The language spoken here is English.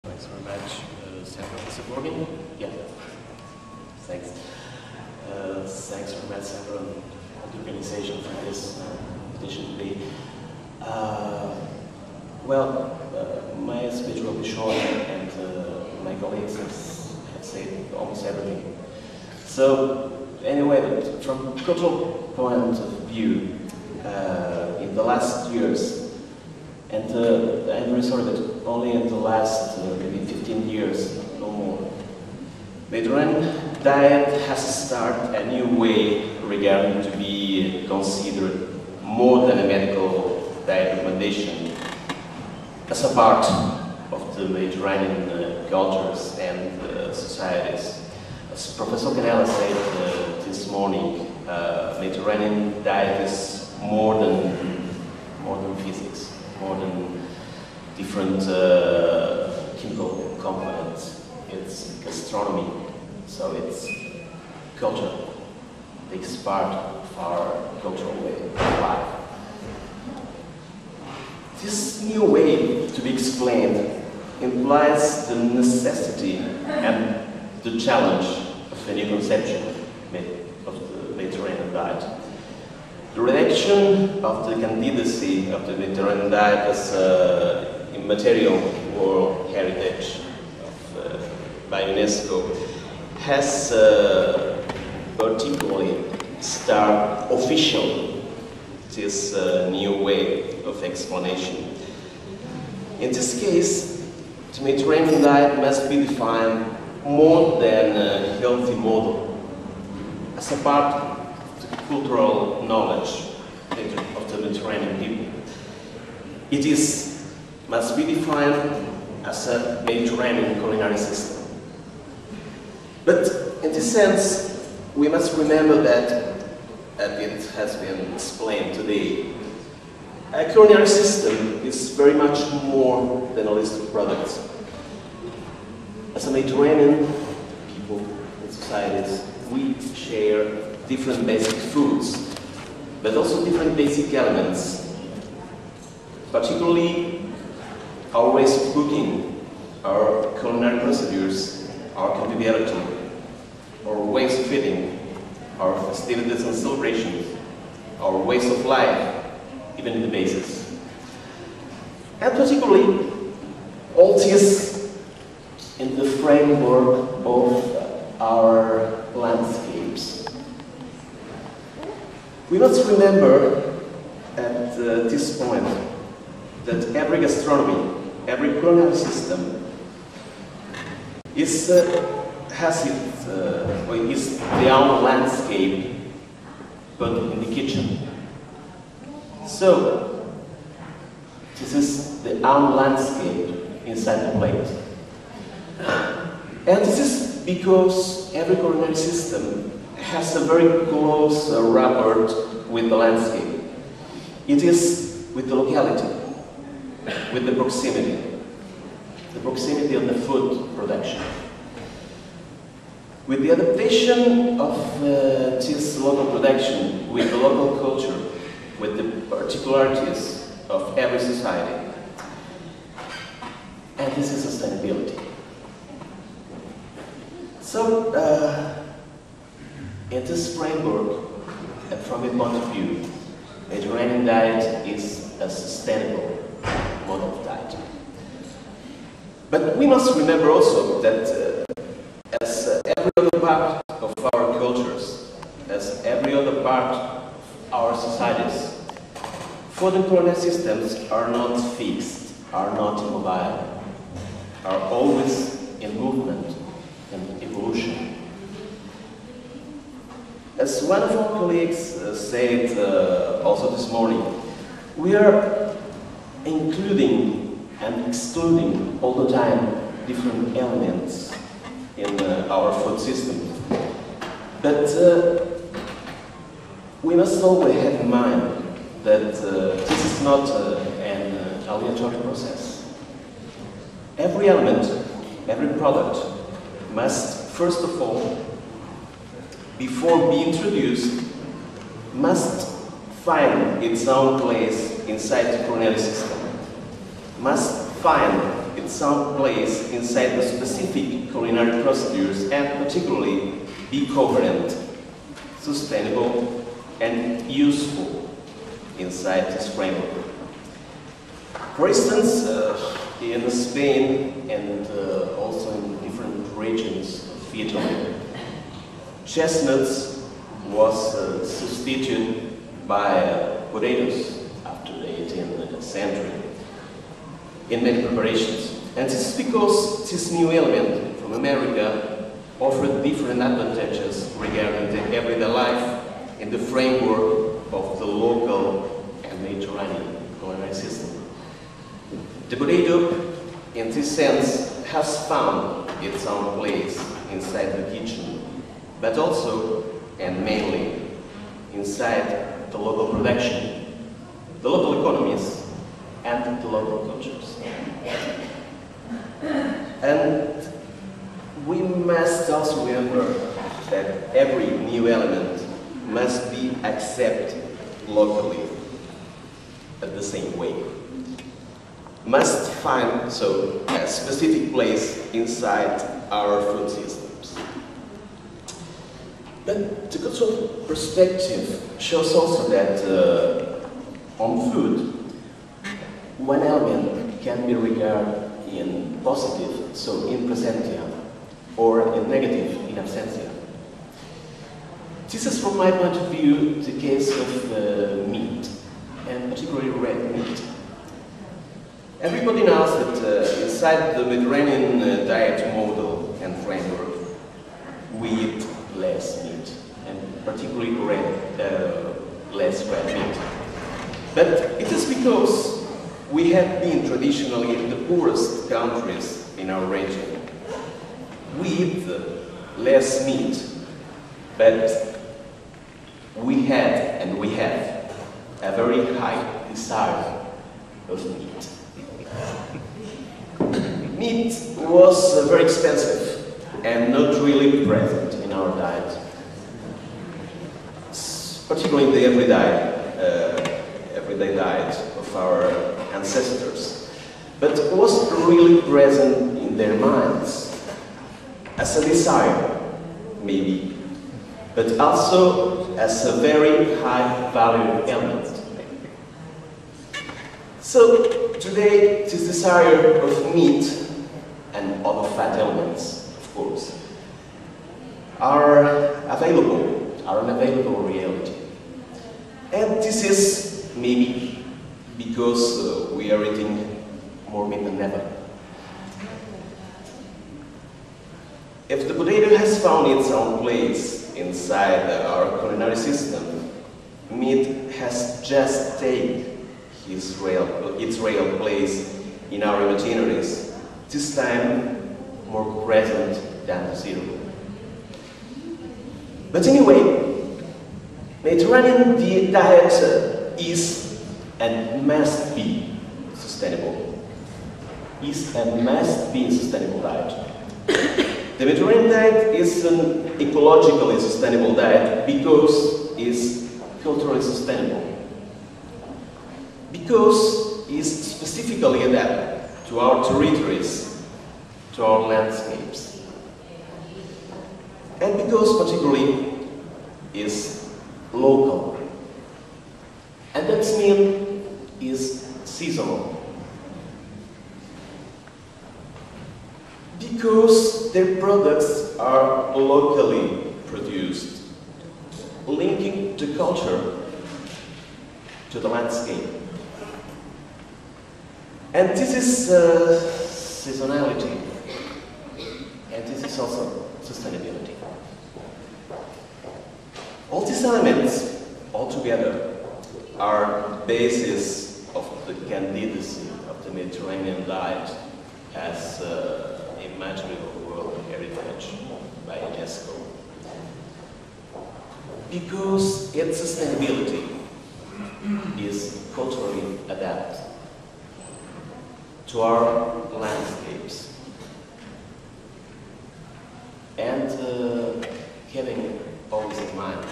Thanks very much, Sandra. Is it working? Yeah. Thanks. Thanks very much, Sandra, and the organization for this edition today. My speech will be short, and my colleagues have said almost everything. So, anyway, but from a cultural point of view, in the last years, and I'm very sorry, but only in the last maybe 15 years, no more, Mediterranean diet has started a new way regarding to be considered more than a medical diet recommendation as a part of the Mediterranean cultures and societies. As Professor Canella said this morning, Mediterranean diet is more than physics, more than different chemical components. It's gastronomy, so it's culture. It takes part of our cultural way of life. This new way to be explained implies the necessity and the challenge of a new conception of the Mediterranean diet. The redaction of the candidacy of the Mediterranean diet as immaterial world heritage by UNESCO has particularly started officially this new way of explanation. In this case, the Mediterranean diet must be defined more than a healthy model, as a part of the cultural knowledge of the Mediterranean people. It must be defined as a Mediterranean culinary system. But in this sense, we must remember that, as it has been explained today, a culinary system is very much more than a list of products. As a Mediterranean people and societies, we share different basic foods, but also different basic elements, particularly our ways of cooking, our culinary procedures, our conviviality, our ways of eating, our festivities and celebrations, our ways of life, even in the basis. And particularly, all this in the framework of our landscapes. We must remember at this point that every gastronomy, every culinary system is the own landscape, but in the kitchen. So, this is the own landscape inside the plate. And this is because every culinary system has a very close rapport with the landscape. It is with the locality, with the proximity of the food production. With the adaptation of this local production, with the local culture, with the particularities of every society. And this is sustainability. So, in this framework, and from a point of view, Mediterranean diet is a sustainable mode of diet. But we must remember also that as every other part of our cultures, as every other part of our societies, food and culinary systems are not fixed, are not immobile, are always in movement and evolution. As one of our colleagues said also this morning, we are including and excluding all the time different elements in our food system. But we must always have in mind that this is not an aleatory process. Every element, every product must, first of all, before being introduced, must find its own place inside the culinary system, must find its own place inside the specific culinary procedures and particularly be coherent, sustainable, and useful inside this framework. For instance, in Spain and also in different regions of Italy, chestnuts was substituted by potatoes after the 18th century in many preparations. And this is because this new element from America offered different advantages regarding the everyday life in the framework of the local and Mediterranean culinary system. The potato, in this sense, has found its own place inside the kitchen, but also, and mainly, inside the local production, the local economies, and the local cultures. And we must also remember that every new element must be accepted locally at the same way. Must find, so, a specific place inside our food systems. But the cultural perspective shows also that on food, one element can be regarded in positive, so in presentia, or in negative, in absentia. This is, from my point of view, the case of meat, and particularly red meat. Everybody knows that inside the Mediterranean diet model and framework, we eat less meat, and particularly less red meat. But it is because we have been traditionally the poorest countries in our region. We eat less meat, but we had and we have a very high desire of meat. Meat was very expensive and not really present in our diet, particularly in the everyday diet of our ancestors, but was really present in their minds as a desire, maybe, but also as a very high value element. So today, this desire of meat and other fat elements, of course, are an available reality. And this is maybe because we are eating more meat than ever. If the potato has found its own place inside our culinary system, meat has just taken its real place in our imaginaries, this time more present than the zero. But anyway, Mediterranean diet is and must be sustainable. Is and must be a sustainable diet. The Mediterranean diet is an ecologically sustainable diet because it's culturally sustainable. Because it's specifically adapted to our territories, to our landscapes. And because particularly is local. And that means is seasonal. Because their products are locally produced, linking the culture to the landscape. And this is seasonality, and this is also sustainability. All these elements, altogether, are basis of the candidacy of the Mediterranean diet as immaterial world heritage by UNESCO. Because its sustainability is culturally adapted to our landscapes. And having always in mind